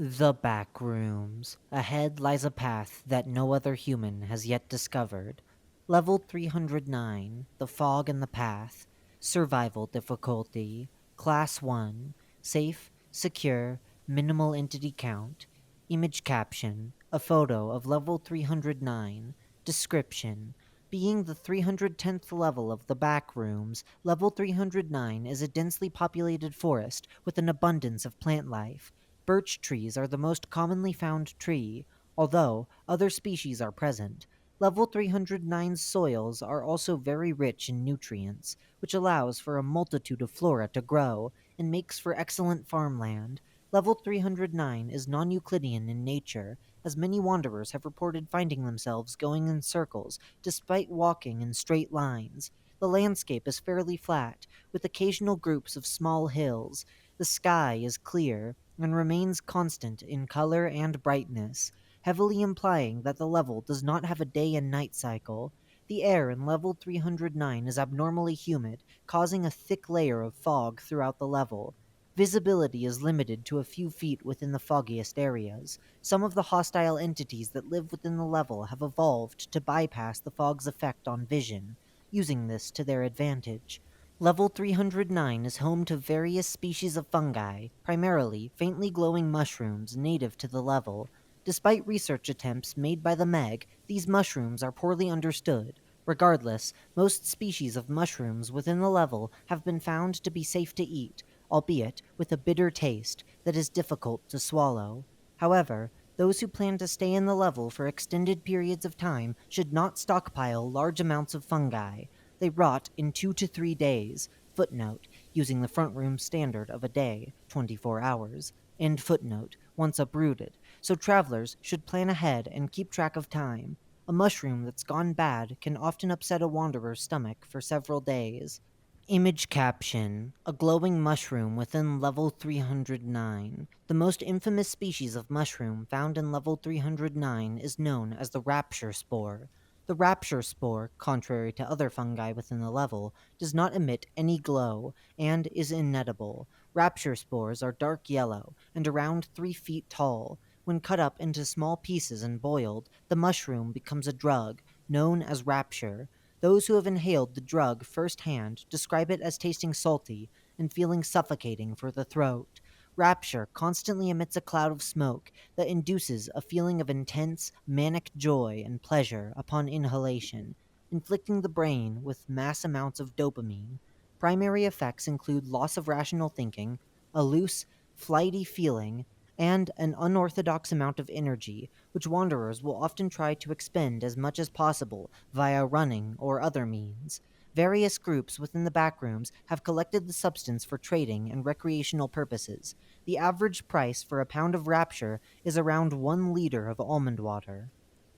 The Backrooms. Ahead lies a path that no other human has yet discovered. Level 309. The Fog in the Path. Survival difficulty. Class 1. Safe, secure, minimal entity count. Image caption. A photo of level 309. Description. Being the 310th level of the Backrooms, level 309 is a densely populated forest with an abundance of plant life. Birch trees are the most commonly found tree, although other species are present. Level 309's soils are also very rich in nutrients, which allows for a multitude of flora to grow and makes for excellent farmland. Level 309 is non Euclidean in nature, as many wanderers have reported finding themselves going in circles despite walking in straight lines. The landscape is fairly flat, with occasional groups of small hills. The sky is clear and remains constant in color and brightness, heavily implying that the level does not have a day and night cycle. The air in level 309 is abnormally humid, causing a thick layer of fog throughout the level. Visibility is limited to a few feet within the foggiest areas. Some of the hostile entities that live within the level have evolved to bypass the fog's effect on vision, using this to their advantage. Level 309 is home to various species of fungi, primarily faintly glowing mushrooms native to the level. Despite research attempts made by the Meg, these mushrooms are poorly understood. Regardless, most species of mushrooms within the level have been found to be safe to eat, albeit with a bitter taste that is difficult to swallow. However, those who plan to stay in the level for extended periods of time should not stockpile large amounts of fungi. They rot in 2 to 3 days. Footnote, using the front room standard of a day, 24 hours. End footnote, once uprooted. So travelers should plan ahead and keep track of time. A mushroom that's gone bad can often upset a wanderer's stomach for several days. Image caption: a glowing mushroom within level 309. The most infamous species of mushroom found in level 309 is known as the rapture spore. The rapture spore, contrary to other fungi within the level, does not emit any glow and is inedible. Rapture spores are dark yellow and around 3 feet tall. When cut up into small pieces and boiled, the mushroom becomes a drug known as rapture. Those who have inhaled the drug firsthand describe it as tasting salty and feeling suffocating for the throat. Rapture constantly emits a cloud of smoke that induces a feeling of intense, manic joy and pleasure upon inhalation, inflicting the brain with mass amounts of dopamine. Primary effects include loss of rational thinking, a loose, flighty feeling, and an unorthodox amount of energy, which wanderers will often try to expend as much as possible via running or other means. Various groups within the backrooms have collected the substance for trading and recreational purposes. The average price for a pound of Rapture is around 1 liter of almond water.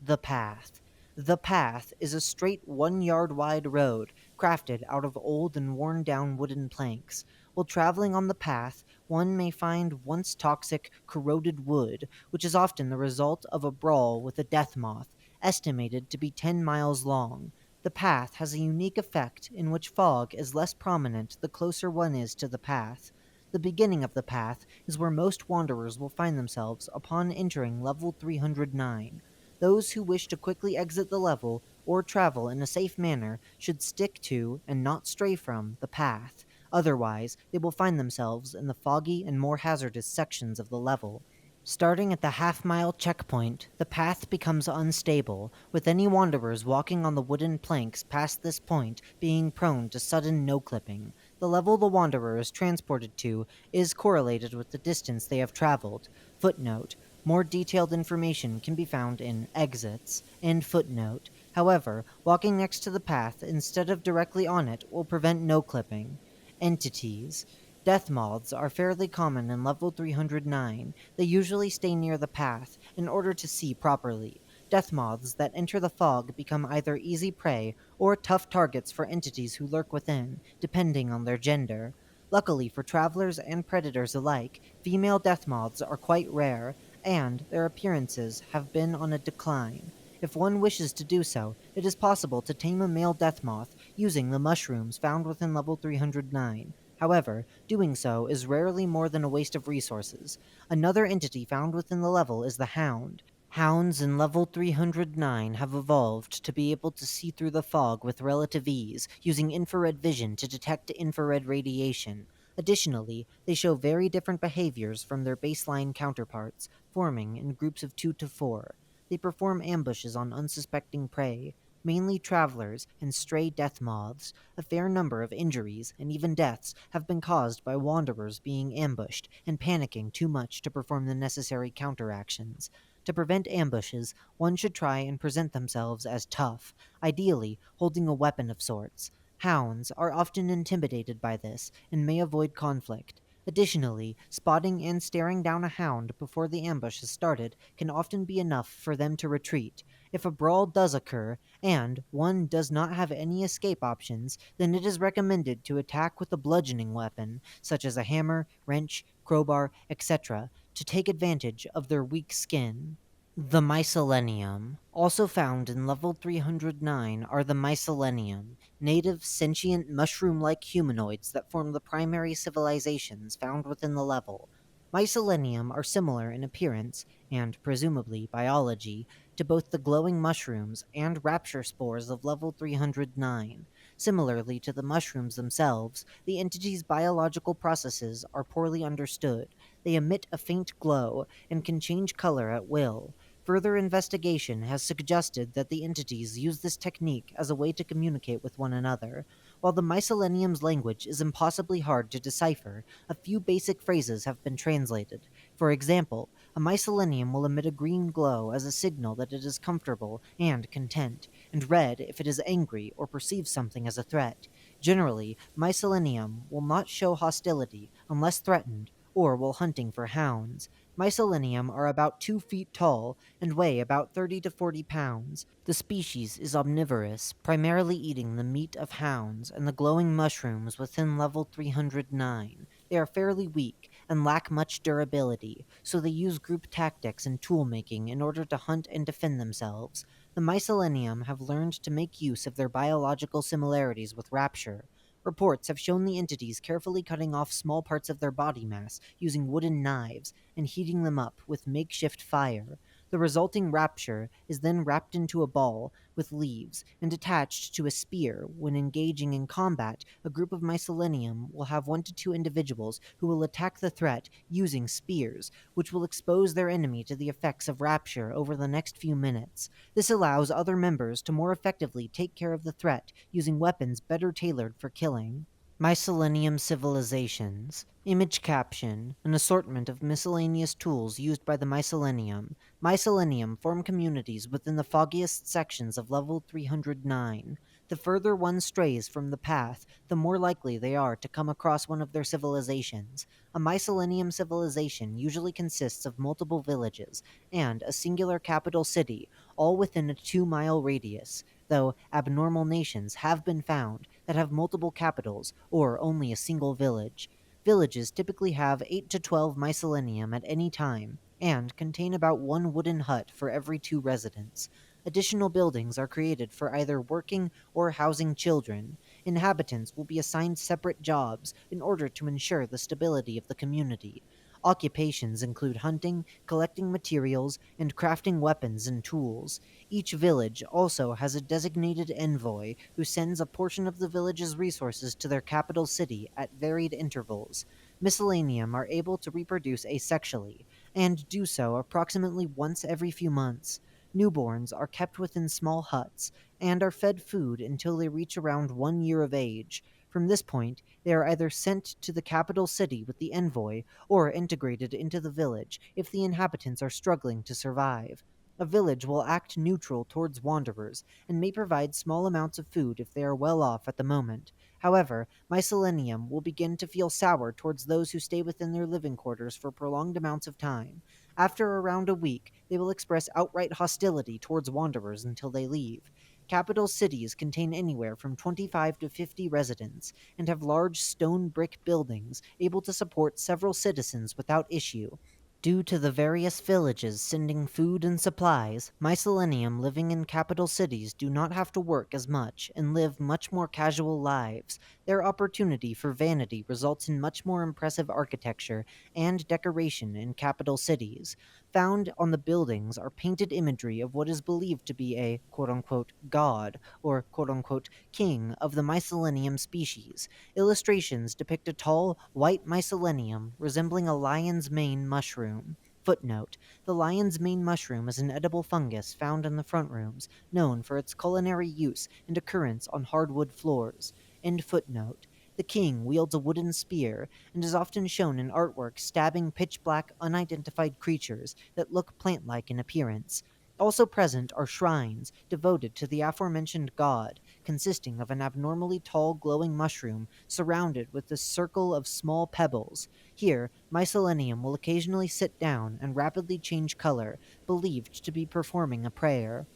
The Path. The Path is a straight 1 yard wide road crafted out of old and worn down wooden planks. While traveling on the path, one may find once toxic, corroded wood, which is often the result of a brawl with a death moth, estimated to be 10 miles long. The path has a unique effect in which fog is less prominent the closer one is to the path. The beginning of the path is where most wanderers will find themselves upon entering level 309. Those who wish to quickly exit the level or travel in a safe manner should stick to, and not stray from, the path. Otherwise, they will find themselves in the foggy and more hazardous sections of the level. Starting at the half-mile checkpoint, the path becomes unstable, with any wanderers walking on the wooden planks past this point being prone to sudden no-clipping. The level the wanderer is transported to is correlated with the distance they have traveled. Footnote: more detailed information can be found in Exits. End footnote. However, walking next to the path instead of directly on it will prevent no-clipping. Entities. Death moths are fairly common in level 309. They usually stay near the path in order to see properly. Death moths that enter the fog become either easy prey or tough targets for entities who lurk within, depending on their gender. Luckily for travelers and predators alike, female death moths are quite rare, and their appearances have been on a decline. If one wishes to do so, it is possible to tame a male death moth using the mushrooms found within level 309. However, doing so is rarely more than a waste of resources. Another entity found within the level is the Hound. Hounds in level 309 have evolved to be able to see through the fog with relative ease, using infrared vision to detect infrared radiation. Additionally, they show very different behaviors from their baseline counterparts, forming in groups of 2 to 4. They perform ambushes on unsuspecting prey, mainly travelers and stray death moths. A fair number of injuries and even deaths have been caused by wanderers being ambushed and panicking too much to perform the necessary counteractions. To prevent ambushes, one should try and present themselves as tough, ideally holding a weapon of sorts. Hounds are often intimidated by this and may avoid conflict. Additionally, spotting and staring down a hound before the ambush has started can often be enough for them to retreat. If a brawl does occur, and one does not have any escape options, then it is recommended to attack with a bludgeoning weapon, such as a hammer, wrench, crowbar, etc., to take advantage of their weak skin. The Mycelium. Also found in level 309 are the Mycelium, native sentient mushroom like humanoids that form the primary civilizations found within the level. Mycelium are similar in appearance, and presumably biology, to both the glowing mushrooms and rapture spores of level 309. Similarly to the mushrooms themselves, the entity's biological processes are poorly understood. They emit a faint glow and can change color at will. Further investigation has suggested that the entities use this technique as a way to communicate with one another. While the Mycelium's language is impossibly hard to decipher, a few basic phrases have been translated. For example, a Mycelium will emit a green glow as a signal that it is comfortable and content, and red if it is angry or perceives something as a threat. Generally, Mycelium will not show hostility unless threatened or while hunting for hounds. Mycelium are about 2 feet tall and weigh about 30 to 40 pounds. The species is omnivorous, primarily eating the meat of hounds and the glowing mushrooms within level 309. They are fairly weak and lack much durability, so they use group tactics and tool making in order to hunt and defend themselves. The Mycelium have learned to make use of their biological similarities with Rapture. Reports have shown the entities carefully cutting off small parts of their body mass using wooden knives and heating them up with makeshift fire. The resulting rapture is then wrapped into a ball with leaves and attached to a spear. When engaging in combat, a group of Mycelium will have 1 to 2 individuals who will attack the threat using spears, which will expose their enemy to the effects of rapture over the next few minutes. This allows other members to more effectively take care of the threat using weapons better tailored for killing. Mycelium civilizations. Image caption. An assortment of miscellaneous tools used by the Mycelium. Mycelium form communities within the foggiest sections of level 309. The further one strays from the path, the more likely they are to come across one of their civilizations. A Mycelium civilization usually consists of multiple villages and a singular capital city, all within a 2-mile radius, though abnormal nations have been found that have multiple capitals or only a single village. Villages typically have 8 to 12 mycelium at any time and contain about 1 wooden hut for every 2 residents. Additional buildings are created for either working or housing children. Inhabitants will be assigned separate jobs in order to ensure the stability of the community. Occupations include hunting, collecting materials, and crafting weapons and tools. Each village also has a designated envoy who sends a portion of the village's resources to their capital city at varied intervals. Miscellaneum are able to reproduce asexually, and do so approximately once every few months. Newborns are kept within small huts and are fed food until they reach around 1 year of age. From this point, they are either sent to the capital city with the envoy or integrated into the village if the inhabitants are struggling to survive. A village will act neutral towards wanderers and may provide small amounts of food if they are well off at the moment. However, Mycelium will begin to feel sour towards those who stay within their living quarters for prolonged amounts of time. After around a week, they will express outright hostility towards wanderers until they leave. Capital cities contain anywhere from 25 to 50 residents and have large stone brick buildings able to support several citizens without issue. Due to the various villages sending food and supplies, mycelium living in capital cities do not have to work as much and live much more casual lives. Their opportunity for vanity results in much more impressive architecture and decoration in capital cities. Found on the buildings are painted imagery of what is believed to be a quote unquote god or quote unquote king of the mycelium species. Illustrations depict a tall, white mycelium resembling a lion's mane mushroom. Footnote: the lion's mane mushroom is an edible fungus found in the front rooms, known for its culinary use and occurrence on hardwood floors. End footnote. The king wields a wooden spear and is often shown in artwork stabbing pitch black, unidentified creatures that look plant like in appearance. Also present are shrines devoted to the aforementioned god, consisting of an abnormally tall glowing mushroom surrounded with a circle of small pebbles. Here, mycelium will occasionally sit down and rapidly change color, believed to be performing a prayer.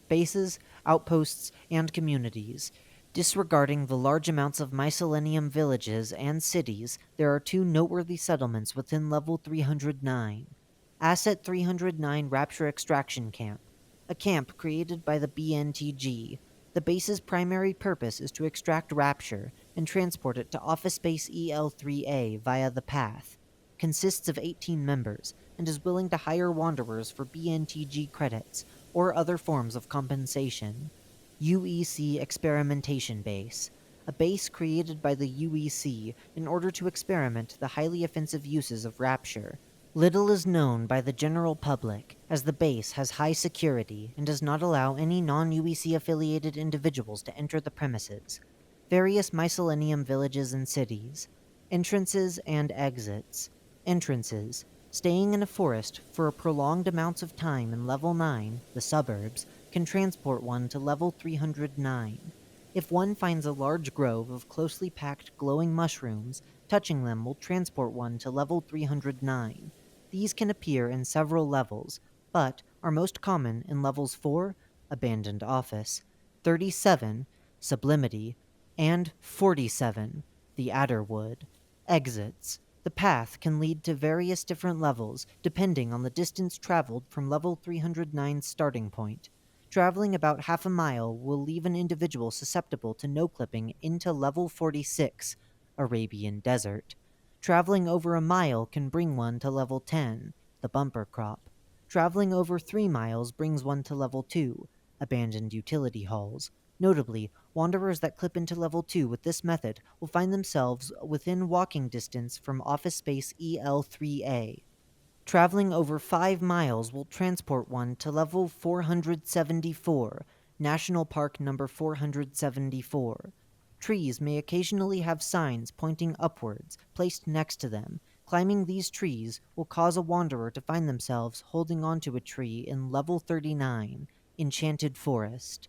Bases, outposts, and communities. Disregarding the large amounts of mycelium villages and cities, there are two noteworthy settlements within level 309. Asset 309 Rapture Extraction Camp, a camp created by the bntg. The base's primary purpose is to extract Rapture and transport it to Office Space EL3A via the path. Consists of 18 members and is willing to hire wanderers for bntg credits or other forms of compensation. UEC Experimentation Base, a base created by the UEC in order to experiment the highly offensive uses of Rapture. Little is known by the general public, as the base has high security and does not allow any non-UEC affiliated individuals to enter the premises. Various mycelium villages and cities. Entrances and exits. Entrances. Staying in a forest for prolonged amounts of time in Level 9, the suburbs, can transport one to Level 309. If one finds a large grove of closely packed glowing mushrooms, touching them will transport one to Level 309. These can appear in several levels, but are most common in Levels 4, Abandoned Office, 37, Sublimity, and 47, the Adderwood. Exits. The path can lead to various different levels, depending on the distance traveled from Level 309's starting point. Traveling about half a mile will leave an individual susceptible to no-clipping into Level 46, Arabian Desert. Traveling over a mile can bring one to Level 10, the Bumper Crop. Traveling over 3 miles brings one to Level 2, Abandoned Utility Halls. Notably, wanderers that clip into Level 2 with this method will find themselves within walking distance from Office Space EL3A. Traveling over 5 miles will transport one to Level 474, National Park Number 474. Trees may occasionally have signs pointing upwards, placed next to them. Climbing these trees will cause a wanderer to find themselves holding onto a tree in Level 39, Enchanted Forest.